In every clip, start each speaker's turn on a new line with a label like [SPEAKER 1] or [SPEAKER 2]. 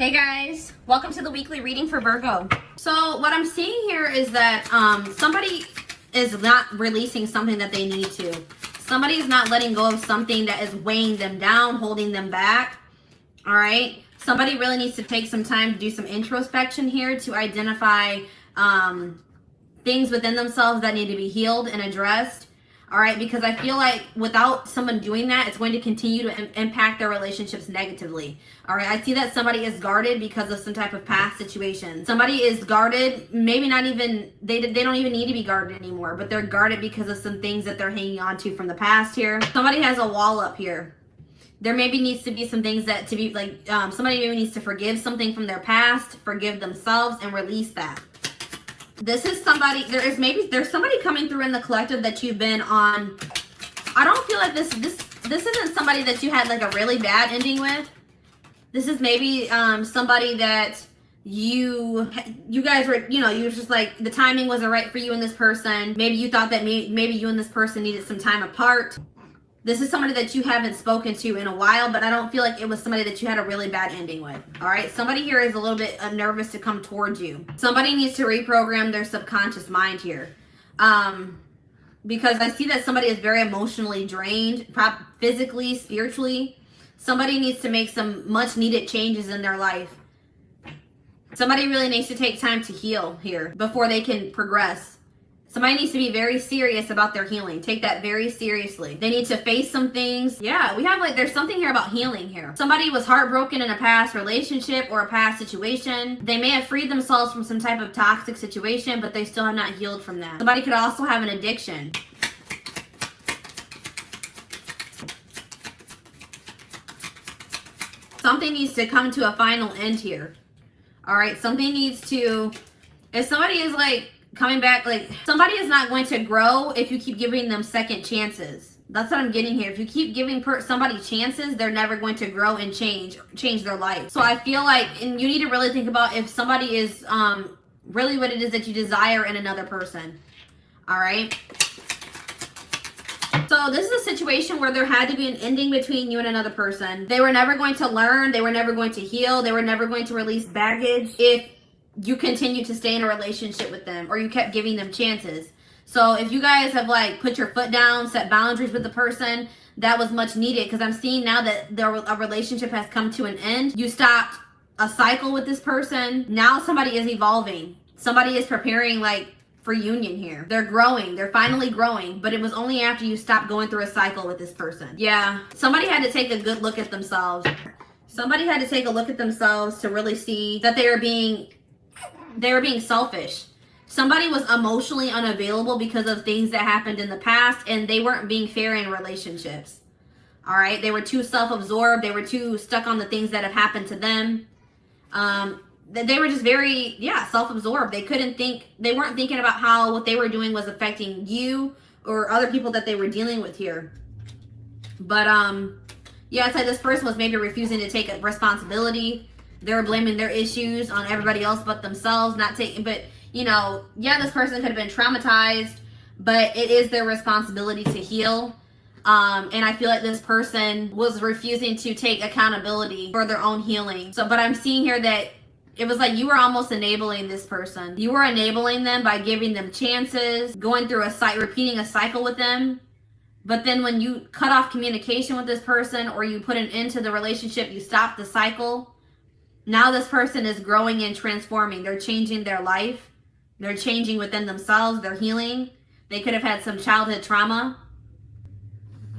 [SPEAKER 1] Hey guys, welcome to the weekly reading for Virgo. So what I'm seeing here is that somebody is not releasing something that they need to. Somebody is not letting go of something that is weighing them down, holding them back. All right. Somebody really needs to take some time to do some introspection here to identify things within themselves that need to be healed and addressed. All right, because I feel like without someone doing that, it's going to continue to impact their relationships negatively. All right, I see that somebody is guarded because of some type of past situation. Somebody is guarded, maybe not even, they don't even need to be guarded anymore, but they're guarded because of some things that they're hanging on to from the past here. Somebody has a wall up here. There maybe needs to be some things that to be like, somebody maybe needs to forgive something from their past, forgive themselves, and release that. This is somebody, there's somebody coming through in the collective that you've been on. I don't feel like this isn't somebody that you had like a really bad ending with. This is maybe somebody that you guys were, you were just like, the timing wasn't right for you and this person. Maybe you thought that maybe you and this person needed some time apart. This is somebody that you haven't spoken to in a while, but I don't feel like it was somebody that you had a really bad ending with. All right. Somebody here is a little bit nervous to come towards you. Somebody needs to reprogram their subconscious mind here. Because I see that somebody is very emotionally drained, physically, spiritually. Somebody needs to make some much needed changes in their life. Somebody really needs to take time to heal here before they can progress. Somebody needs to be very serious about their healing. Take that very seriously. They need to face some things. Yeah, we have there's something here about healing here. Somebody was heartbroken in a past relationship or a past situation. They may have freed themselves from some type of toxic situation, but they still have not healed from that. Somebody could also have an addiction. Something needs to come to a final end here. All right, something needs to, if somebody is coming back, somebody is not going to grow if you keep giving them second chances. That's what I'm getting here. If you keep giving somebody chances, they're never going to grow and change their life. So I feel like, and you need to really think about if somebody is really what it is that you desire in another person. All right. So this is a situation where there had to be an ending between you and another person. They were never going to learn. They were never going to heal. They were never going to release baggage if you continue to stay in a relationship with them or you kept giving them chances. So if you guys have put your foot down, set boundaries with the person, that was much needed, because I'm seeing now that a relationship has come to an end. You stopped a cycle with this person. Now somebody is evolving. Somebody is preparing for union here. They're growing. They're finally growing, but it was only after you stopped going through a cycle with this person. Yeah. Somebody had to take a good look at themselves. Somebody had to take a look at themselves to really see that they were being selfish. Somebody was emotionally unavailable because of things that happened in the past, and they weren't being fair in relationships. All right. They were too self-absorbed. They were too stuck on the things that have happened to them. They were just very, self-absorbed. They weren't thinking about how what they were doing was affecting you or other people that they were dealing with here. But, it's like this person was maybe refusing to take responsibility. They were blaming their issues on everybody else but themselves, this person could have been traumatized, but it is their responsibility to heal. And I feel like this person was refusing to take accountability for their own healing. So, but I'm seeing here that it was like you were almost enabling this person. You were enabling them by giving them chances, going through repeating a cycle with them. But then when you cut off communication with this person or you put an end to the relationship, you stop the cycle. Now this person is growing and transforming. They're changing their life. They're changing within themselves. They're healing. They could have had some childhood trauma.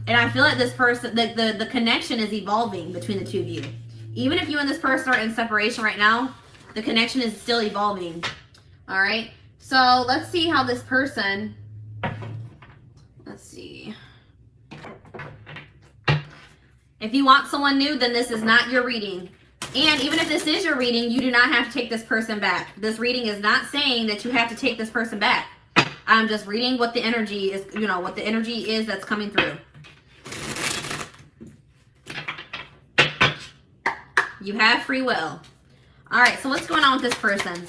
[SPEAKER 1] And I feel like this person, the connection is evolving between the two of you. Even if you and this person are in separation right now, the connection is still evolving. All right. So let's see how this person, let's see. If you want someone new, then this is not your reading. And even if this is your reading, you do not have to take this person back. This reading is not saying that you have to take this person back. I'm just reading what the energy is, what the energy is that's coming through. You have free will. All right, so what's going on with this person?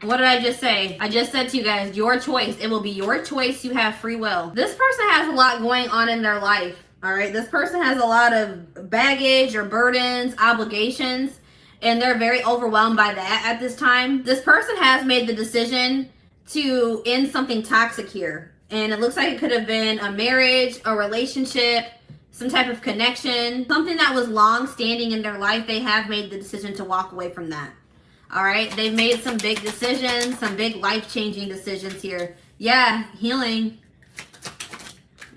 [SPEAKER 1] What did I just say? I just said to you guys, your choice. It will be your choice. You have free will. This person has a lot going on in their life. All right. This person has a lot of baggage or burdens, obligations, and they're very overwhelmed by that at this time. This person has made the decision to end something toxic here. And it looks like it could have been a marriage, a relationship, some type of connection, something that was long standing in their life. They have made the decision to walk away from that. All right. They've made some big decisions, some big life-changing decisions here. Yeah, healing.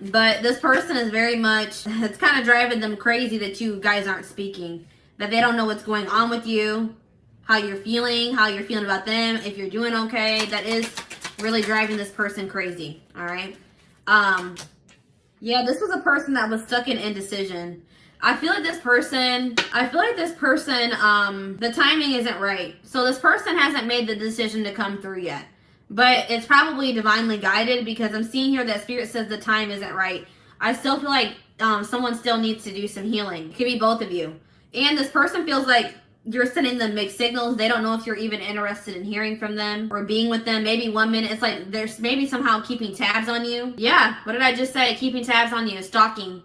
[SPEAKER 1] But this person is very much, it's kind of driving them crazy that you guys aren't speaking, that they don't know what's going on with you, how you're feeling about them, if you're doing okay. That is really driving this person crazy. All right. Yeah, this was a person that was stuck in indecision. I feel like this person, the timing isn't right. So this person hasn't made the decision to come through yet. But it's probably divinely guided, because I'm seeing here that Spirit says the time isn't right. I still feel like someone still needs to do some healing. It could be both of you. And this person feels like you're sending them mixed signals. They don't know if you're even interested in hearing from them or being with them. Maybe 1 minute, it's like there's maybe somehow keeping tabs on you. Yeah, what did I just say? Keeping tabs on you, stalking.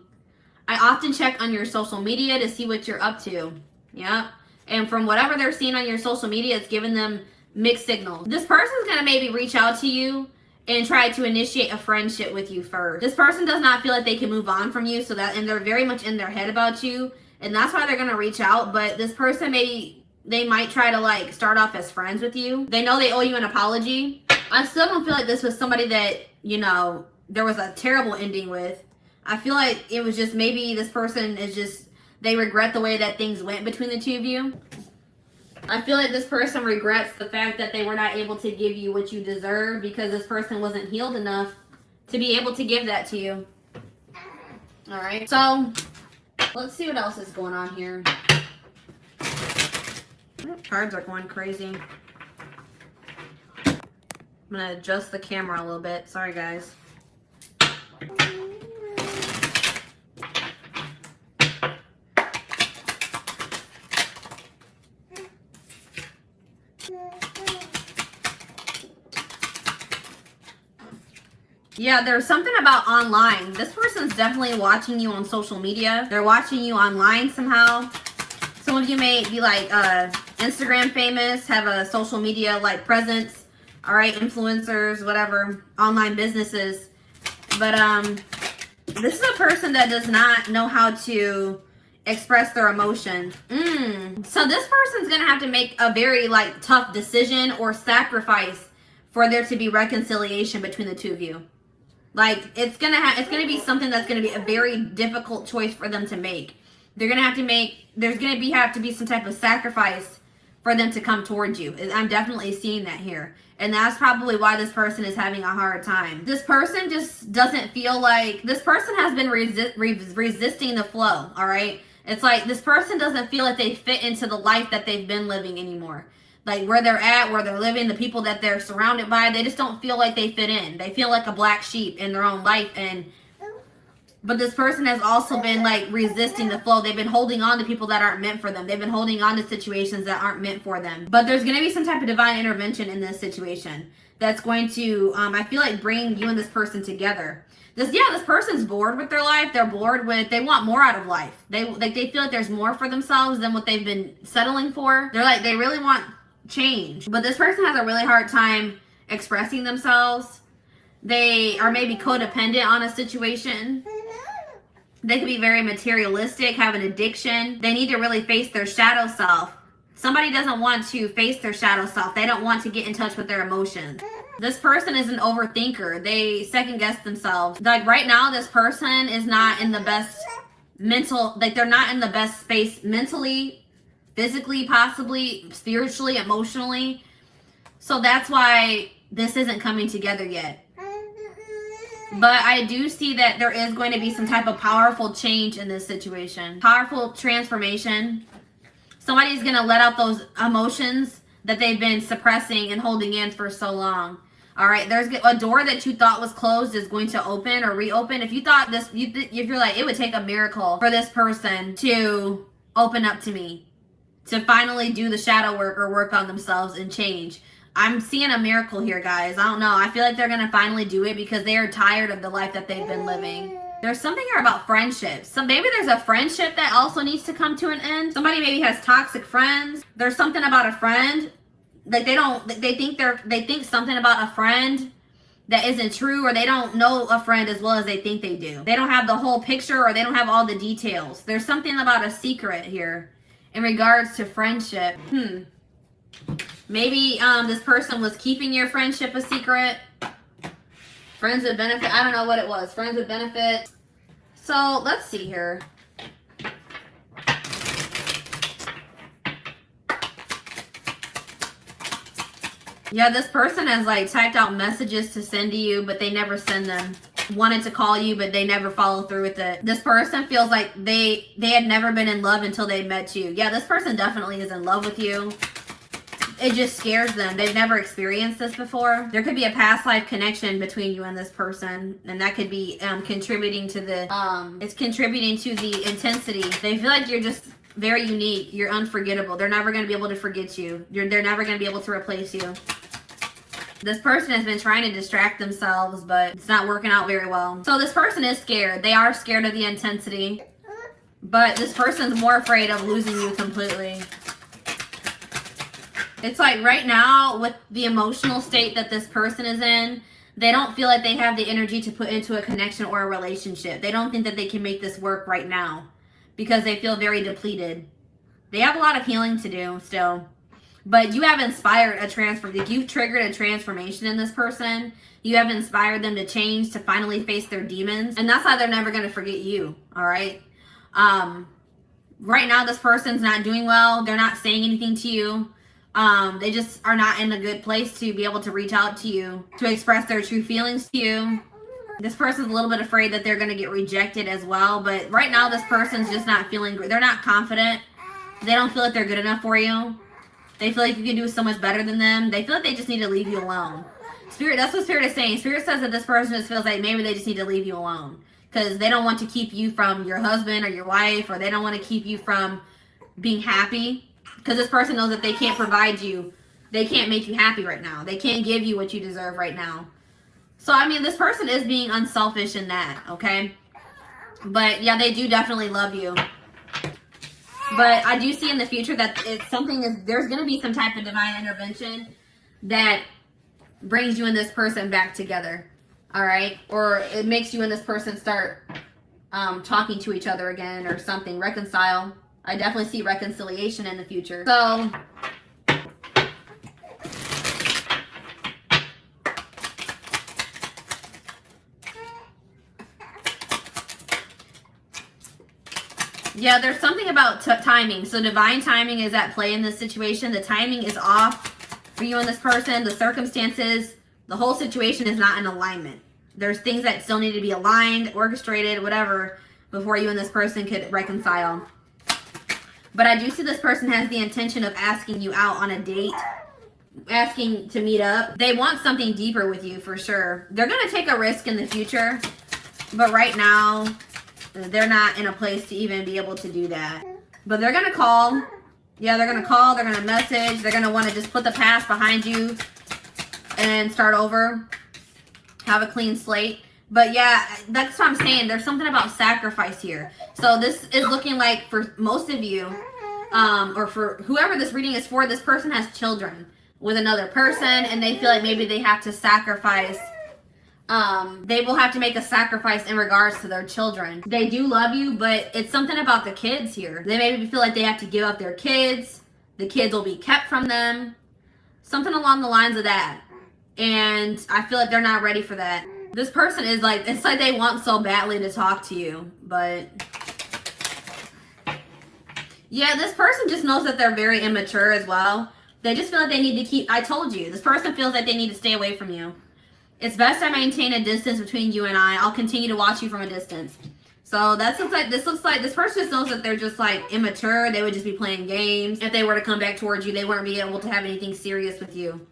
[SPEAKER 1] I often check on your social media to see what you're up to. Yeah. And from whatever they're seeing on your social media, it's giving them mixed signals. This person's going to maybe reach out to you and try to initiate a friendship with you first. This person does not feel like they can move on from you, and they're very much in their head about you. And that's why they're going to reach out. But this person, they might try to like start off as friends with you. They know they owe you an apology. I still don't feel like this was somebody that, you know, there was a terrible ending with. I feel like it was just maybe this person is just, they regret the way that things went between the two of you. I feel like this person regrets the fact that they were not able to give you what you deserve, because this person wasn't healed enough to be able to give that to you. All right. So let's see what else is going on here. Cards are going crazy. I'm going to adjust the camera a little bit. Sorry, guys. Yeah, there's something about online. This person's definitely watching you on social media. They're watching you online somehow. Some of you may be like Instagram famous, have a social media like presence. All right, influencers, whatever, online businesses. But this is a person that does not know how to express their emotions. So this person's gonna have to make a very like tough decision or sacrifice for there to be reconciliation between the two of you. Like it's gonna be something that's gonna be a very difficult choice for them to make. They're gonna have to make, there's gonna have to be some type of sacrifice for them to come towards you. I'm definitely seeing that here. And that's probably why this person is having a hard time. This person just doesn't feel like, this person has been resisting the flow, all right? It's like this person doesn't feel like they fit into the life that they've been living anymore. Like where they're at, where they're living, the people that they're surrounded by, they just don't feel like they fit in. They feel like a black sheep in their own life. But this person has also been like resisting the flow. They've been holding on to people that aren't meant for them. They've been holding on to situations that aren't meant for them. But there's going to be some type of divine intervention in this situation that's going to, I feel like, bring you and this person together. This person's bored with their life. They're bored with, they want more out of life. They feel like there's more for themselves than what they've been settling for. They're like, they really want change. But this person has a really hard time expressing themselves. They are maybe codependent on a situation. They could be very materialistic, have an addiction. They need to really face their shadow self. Somebody doesn't want to face their shadow self. They don't want to get in touch with their emotions. This person is an overthinker. They second guess themselves. Like right now, this person is not in the best mental, like they're not in the best space mentally, physically, possibly, spiritually, emotionally. So that's why this isn't coming together yet. But I do see that there is going to be some type of powerful change in this situation. Powerful transformation. Somebody's going to let out those emotions that they've been suppressing and holding in for so long. All right, there's a door that you thought was closed is going to open or reopen. If you thought this, if you're like, it would take a miracle for this person to open up to me, to finally do the shadow work or work on themselves and change. I'm seeing a miracle here, guys. I don't know. I feel like they're going to finally do it because they are tired of the life that they've been living. There's something here about friendships. So maybe there's a friendship that also needs to come to an end. Somebody maybe has toxic friends. There's something about a friend. Like they think something about a friend that isn't true, or they don't know a friend as well as they think they do. They don't have the whole picture, or they don't have all the details. There's something about a secret here in regards to friendship. Maybe this person was keeping your friendship a secret. Friends with benefit. I don't know what it was. Friends with benefit. So let's see here. Yeah, this person has like typed out messages to send to you, but they never send them. Wanted to call you, but they never follow through with it. This person feels like they had never been in love until they met you. Yeah, this person definitely is in love with you. It just scares them. They've never experienced this before. There could be a past life connection between you and this person, and that could be contributing to the it's contributing to the intensity. They feel like you're just very unique. You're unforgettable. They're never going to be able to forget you. They're never going to be able to replace you. This person has been trying to distract themselves, but it's not working out very well. So this person is scared. They are scared of the intensity, but this person's more afraid of losing you completely. It's like right now, with the emotional state that this person is in, they don't feel like they have the energy to put into a connection or a relationship. They don't think that they can make this work right now because they feel very depleted. They have a lot of healing to do still. But you have inspired a transfer. Like, you've triggered a transformation in this person. You have inspired them to change, to finally face their demons. And that's why they're never going to forget you, all right? Right now, this person's not doing well. They're not saying anything to you. They just are not in a good place to be able to reach out to you, to express their true feelings to you. This person's a little bit afraid that they're going to get rejected as well. But right now, this person's just not feeling, they're not confident. They don't feel like they're good enough for you. They feel like you can do so much better than them. They feel like they just need to leave you alone. Spirit, that's what Spirit is saying. Spirit says that this person just feels like maybe they just need to leave you alone. Because they don't want to keep you from your husband or your wife, or they don't want to keep you from being happy. Because this person knows that they can't provide you. They can't make you happy right now. They can't give you what you deserve right now. So, I mean, this person is being unselfish in that, okay? But, yeah, they do definitely love you. But I do see in the future that it's something there's going to be some type of divine intervention that brings you and this person back together, all right? Or it makes you and this person start talking to each other again or something, reconcile. I definitely see reconciliation in the future. So, yeah, there's something about timing. So divine timing is at play in this situation. The timing is off for you and this person. The circumstances, the whole situation is not in alignment. There's things that still need to be aligned, orchestrated, whatever, before you and this person could reconcile. But I do see this person has the intention of asking you out on a date, asking to meet up. They want something deeper with you for sure. They're going to take a risk in the future, but right now, they're not in a place to even be able to do that. But they're going to call. Yeah, they're going to call. They're going to message. They're going to want to just put the past behind you and start over. Have a clean slate. But yeah, that's what I'm saying. There's something about sacrifice here. So this is looking like for most of you, or for whoever this reading is for, this person has children with another person, and they feel like maybe they have to sacrifice. They will have to make a sacrifice in regards to their children. They do love you, but it's something about the kids here. They maybe feel like they have to give up their kids. The kids will be kept from them. Something along the lines of that. And I feel like they're not ready for that. This person is like, it's like they want so badly to talk to you, but yeah, this person just knows that they're very immature as well. They just feel like they need to keep, I told you, this person feels like they need to stay away from you. It's best I maintain a distance between you and I. I'll continue to watch you from a distance. So this looks like this person just knows that they're just like immature. They would just be playing games. If they were to come back towards you, they wouldn't be able to have anything serious with you.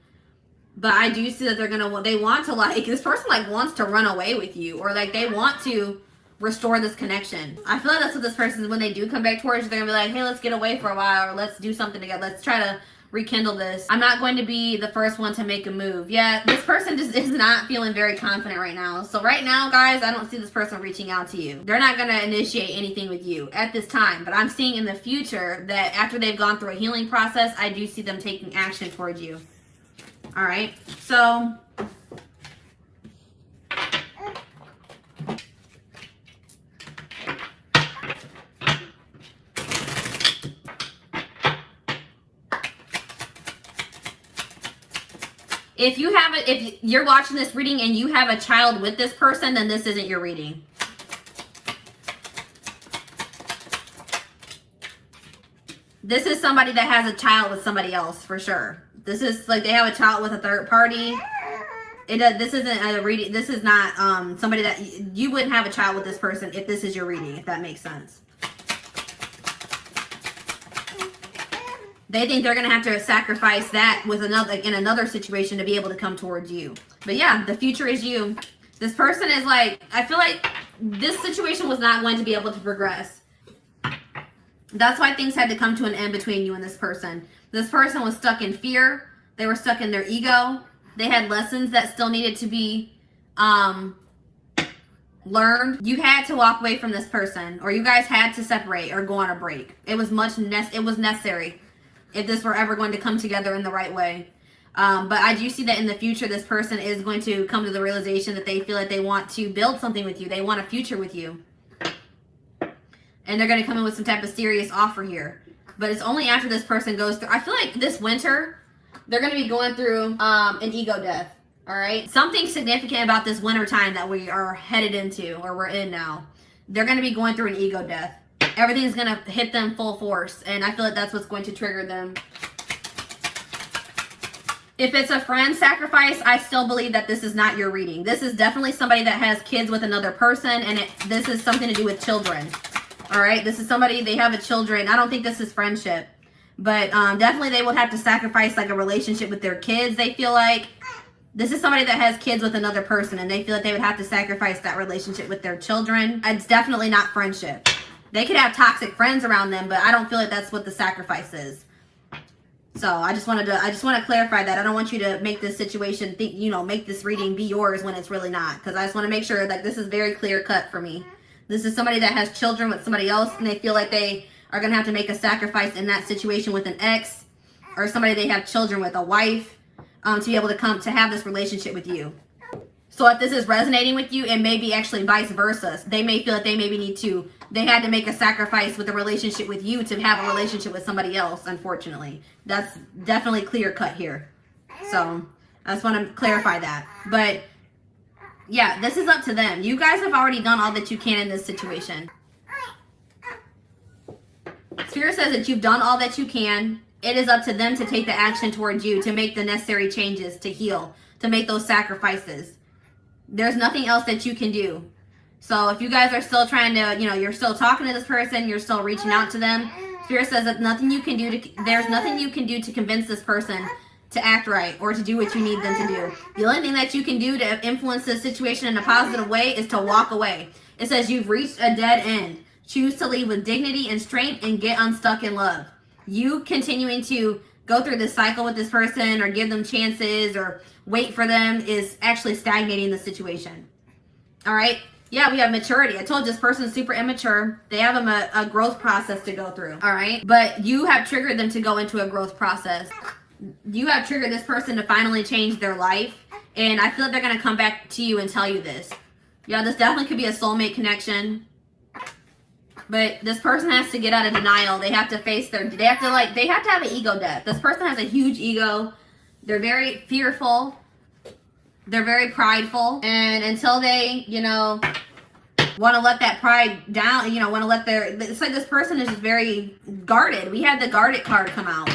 [SPEAKER 1] But I do see that they want to, like, this person like wants to run away with you, or like they want to restore this connection. I feel like that's what this person is. When they do come back towards you, they're gonna be like, hey, let's get away for a while, or let's do something together. Let's try to rekindle this. I'm not going to be the first one to make a move. Yeah, this person just is not feeling very confident right now. So right now, guys, I don't see this person reaching out to you. They're not going to initiate anything with you at this time. But I'm seeing in the future that after they've gone through a healing process, I do see them taking action towards you. All right. So if you're watching this reading and you have a child with this person, then this isn't your reading. This is somebody that has a child with somebody else for sure. This is like they have a child with a third party. This isn't a reading. This is not somebody that you wouldn't have a child with this person if this is your reading, if that makes sense. They think they're going to have to sacrifice that with in another situation to be able to come towards you. But yeah, the future is you. This person is like, I feel like this situation was not going to be able to progress. That's why things had to come to an end between you and this person. This person was stuck in fear. They were stuck in their ego. They had lessons that still needed to be learned. You had to walk away from this person, or you guys had to separate or go on a break. It was necessary if this were ever going to come together in the right way. But I do see that in the future, this person is going to come to the realization that they feel like they want to build something with you. They want a future with you. And they're going to come in with some type of serious offer here. But it's only after this person goes through, I feel like this winter, they're going to be going through an ego death. All right. Something significant about this winter time that we are headed into, or we're in now. They're going to be going through an ego death. Everything's going to hit them full force. And I feel like that's what's going to trigger them. If it's a friend sacrifice, I still believe that this is not your reading. This is definitely somebody that has kids with another person. And this is something to do with children. All right. This is somebody, they have a children. I don't think this is friendship. But definitely they would have to sacrifice like a relationship with their kids. They feel like this is somebody that has kids with another person. And they feel like they would have to sacrifice that relationship with their children. It's definitely not friendship. They could have toxic friends around them, but I don't feel like that's what the sacrifice is. So I just want to clarify that. I don't want you to make this situation make this reading be yours when it's really not. Because I just want to make sure that this is very clear cut for me. This is somebody that has children with somebody else, and they feel like they are going to have to make a sacrifice in that situation with an ex, or somebody they have children with, a wife, to be able to come to have this relationship with you. So if this is resonating with you, it may be actually vice versa. They may feel that they had to make a sacrifice with a relationship with you to have a relationship with somebody else, unfortunately. That's definitely clear cut here. So I just want to clarify that. But yeah, this is up to them. You guys have already done all that you can in this situation. Spirit says that you've done all that you can. It is up to them to take the action towards you, to make the necessary changes, to heal, to make those sacrifices. There's nothing else that you can do. So if you guys are still trying to, you're still talking to this person, you're still reaching out to them, Spirit says that there's nothing you can do to convince this person to act right or to do what you need them to do. The only thing that you can do to influence this situation in a positive way is to walk away. It says you've reached a dead end. Choose to leave with dignity and strength and get unstuck in love. You continuing to go through this cycle with this person or give them chances or wait for them is actually stagnating the situation. All right. Yeah, we have maturity. I told you this person is super immature. They have a growth process to go through. All right. But you have triggered them to go into a growth process. You have triggered this person to finally change their life. And I feel like they're going to come back to you and tell you this. Yeah, this definitely could be a soulmate connection. But this person has to get out of denial. They have to face they have to have an ego death. This person has a huge ego. They're very fearful. They're very prideful. And until they, want to let that pride down, it's like this person is just very guarded. We had the guarded card come out.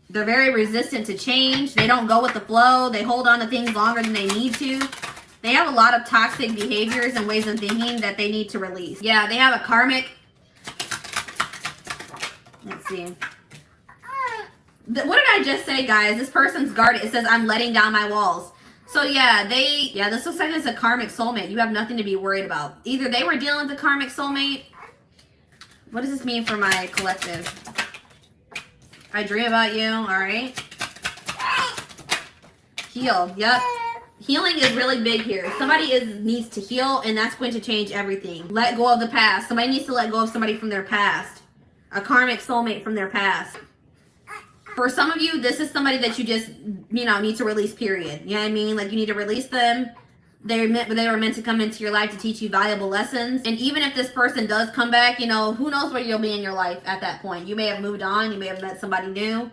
[SPEAKER 1] They're very resistant to change. They don't go with the flow. They hold on to things longer than they need to. They have a lot of toxic behaviors and ways of thinking that they need to release. Yeah, they have a karmic. Let's see. What did I just say, guys? This person's guarded. It says, I'm letting down my walls. So yeah, this looks like it's a karmic soulmate. You have nothing to be worried about. Either they were dealing with a karmic soulmate. What does this mean for my collective? I dream about you. All right. Heal. Yep. Healing is really big here. Somebody needs to heal, and that's going to change everything. Let go of the past. Somebody needs to let go of somebody from their past. A karmic soulmate from their past. For some of you, this is somebody that you just, need to release, period. You know what I mean? Like, you need to release them. They were meant to come into your life to teach you valuable lessons. And even if this person does come back, who knows where you'll be in your life at that point. You may have moved on. You may have met somebody new.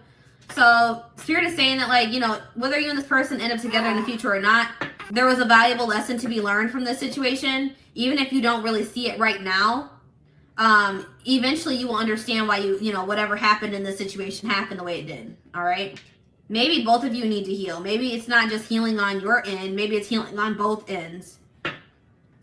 [SPEAKER 1] So, Spirit is saying that, like, whether you and this person end up together in the future or not, there was a valuable lesson to be learned from this situation. Even if you don't really see it right now, eventually you will understand why whatever happened in this situation happened the way it did. All right? Maybe both of you need to heal. Maybe it's not just healing on your end. Maybe it's healing on both ends.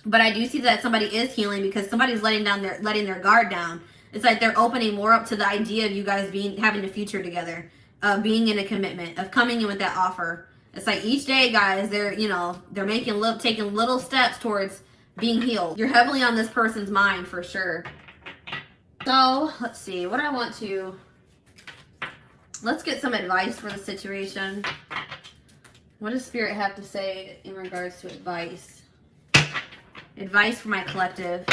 [SPEAKER 1] But I do see that somebody is healing because somebody's letting their guard down. It's like they're opening more up to the idea of you guys having a future together. Of being in a commitment, of coming in with that offer. It's like each day, guys, they're taking little steps towards being healed. You're heavily on this person's mind for sure. So, let's see. Let's get some advice for the situation. What does Spirit have to say in regards to advice? Advice for my collective.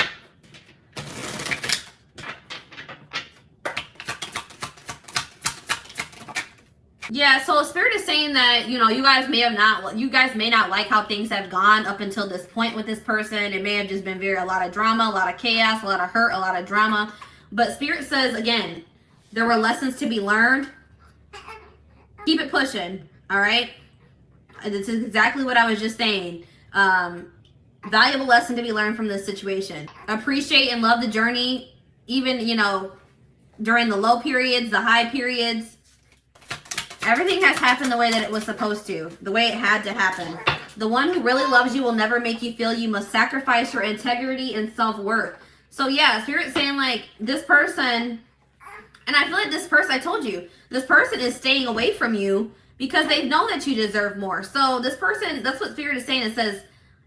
[SPEAKER 1] Yeah, so Spirit is saying that, you guys may not like how things have gone up until this point with this person. It may have just been a lot of drama, a lot of chaos, a lot of hurt, a lot of drama. But Spirit says, again, there were lessons to be learned. Keep it pushing, all right? This is exactly what I was just saying. Valuable lesson to be learned from this situation. Appreciate and love the journey, even, during the low periods, the high periods. Everything has happened the way that it was supposed to, the way it had to happen. The one who really loves you will never make you feel you must sacrifice your integrity and self-worth. So yeah, Spirit's saying like this person, and I feel like this person, I told you, this person is staying away from you because they know that you deserve more. So this person, that's what Spirit is saying. It says,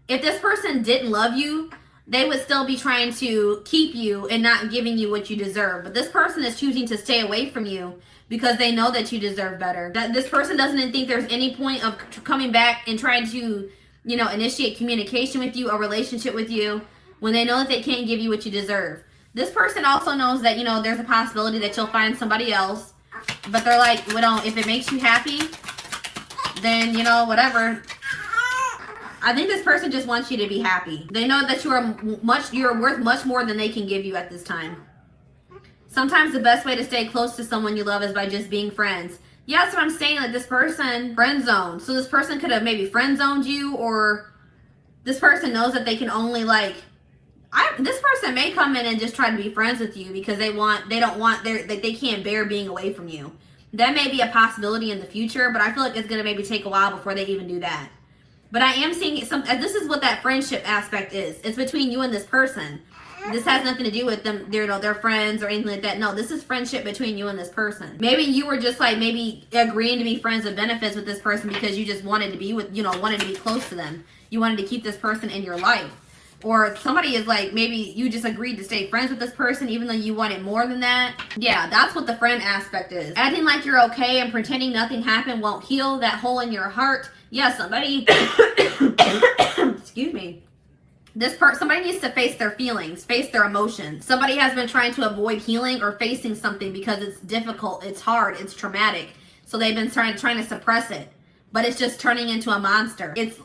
[SPEAKER 1] if this person didn't love you, they would still be trying to keep you and not giving you what you deserve. But this person is choosing to stay away from you because they know that you deserve better. That this person doesn't think there's any point of coming back and trying to, initiate communication with you, a relationship with you, when they know that they can't give you what you deserve. This person also knows that, there's a possibility that you'll find somebody else. But they're like, well, if it makes you happy, then, whatever. I think this person just wants you to be happy. They know that you're worth much more than they can give you at this time. Sometimes the best way to stay close to someone you love is by just being friends. Yeah, that's what I'm saying. Like this person friend zoned. So this person could have maybe friend zoned you, or this person knows that they can only this person may come in and just try to be friends with you because they can't bear being away from you. That may be a possibility in the future, but I feel like it's gonna maybe take a while before they even do that. But I am seeing this is what that friendship aspect is. It's between you and this person. This has nothing to do with them, their friends or anything like that. No, this is friendship between you and this person. Maybe you were just maybe agreeing to be friends with benefits with this person because you just wanted to be wanted to be close to them. You wanted to keep this person in your life. Or somebody is maybe you just agreed to stay friends with this person even though you wanted more than that. Yeah, that's what the friend aspect is. Acting like you're okay and pretending nothing happened won't heal that hole in your heart. Yeah, somebody, excuse me. Somebody needs to face their feelings, face their emotions. Somebody has been trying to avoid healing or facing something because it's difficult, it's hard, it's traumatic. So they've been trying to suppress it, but it's just turning into a monster. It's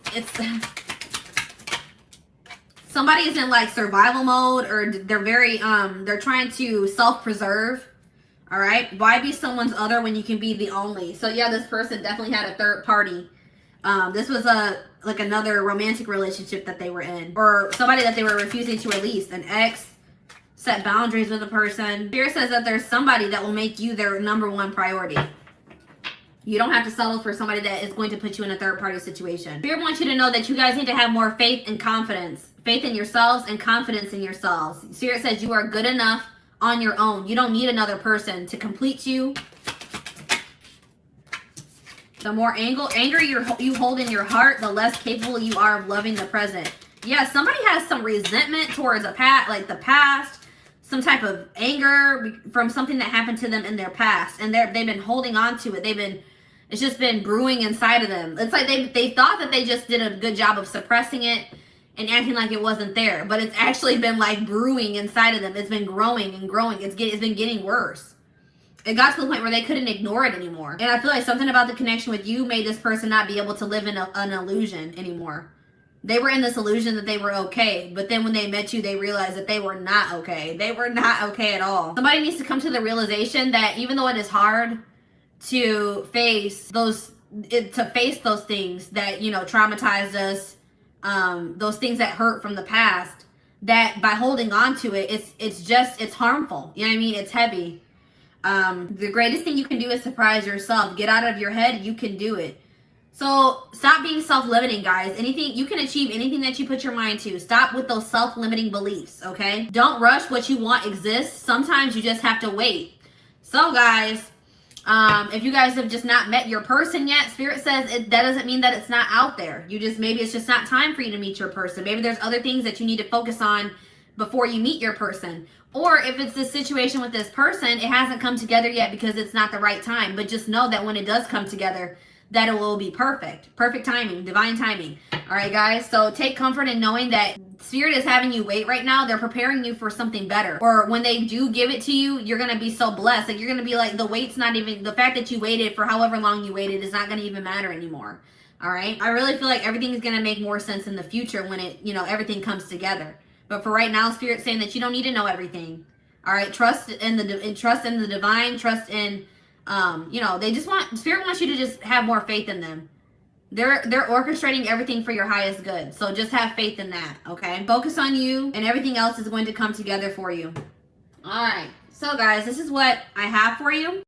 [SPEAKER 1] somebody is in survival mode, or they're trying to self-preserve. All right, why be someone's other when you can be the only? So yeah, this person definitely had a third party. This was another romantic relationship that they were in, or somebody that they were refusing to release. An ex, set boundaries with a person. Spirit says that there's somebody that will make you their number one priority. You don't have to settle for somebody that is going to put you in a third party situation. Spirit wants you to know that you guys need to have more faith and confidence. Faith in yourselves and confidence in yourselves. Spirit says you are good enough on your own. You don't need another person to complete you. The more anger you hold in your heart, the less capable you are of loving the present. Yeah, somebody has some resentment towards the past. some type of anger from something that happened to them in their past, and they've been holding on to it. It's just been brewing inside of them. It's like they thought that they just did a good job of suppressing it and acting like it wasn't there, but it's actually been like brewing inside of them. It's been growing and growing. It's been getting worse. It got to the point where they couldn't ignore it anymore. And I feel like something about the connection with you made this person not be able to live in an illusion anymore. They were in this illusion that they were okay, but then when they met you, they realized that they were not okay. They were not okay at all. Somebody needs to come to the realization that even though it is hard to face those things that, you know, traumatized us, those things that hurt from the past, that by holding on to it, it's harmful. You know what I mean? It's heavy. The greatest thing you can do is surprise yourself. Get out of your head. You can do it. So stop being self-limiting, guys. You can achieve anything that you put your mind to. Stop with those self-limiting beliefs, okay? Don't rush. What you want exists. Sometimes you just have to wait. So guys, if you guys have just not met your person yet, Spirit says that doesn't mean that it's not out there. Maybe it's just not time for you to meet your person. Maybe there's other things that you need to focus on before you meet your person. Or if it's this situation with this person, it hasn't come together yet because it's not the right time. But just know that when it does come together, that it will be perfect. Perfect timing, divine timing. All right, guys. So take comfort in knowing that Spirit is having you wait right now. They're preparing you for something better. Or when they do give it to you, you're going to be so blessed. Like, you're going to be like, the wait's not even, the fact that you waited for however long you waited is not going to even matter anymore. All right. I really feel like everything is going to make more sense in the future when everything comes together. But for right now, Spirit's saying that you don't need to know everything. All right. Trust in the divine, trust in, Spirit wants you to just have more faith in them. They're orchestrating everything for your highest good. So just have faith in that, okay? Focus on you, and everything else is going to come together for you. All right. So guys, this is what I have for you.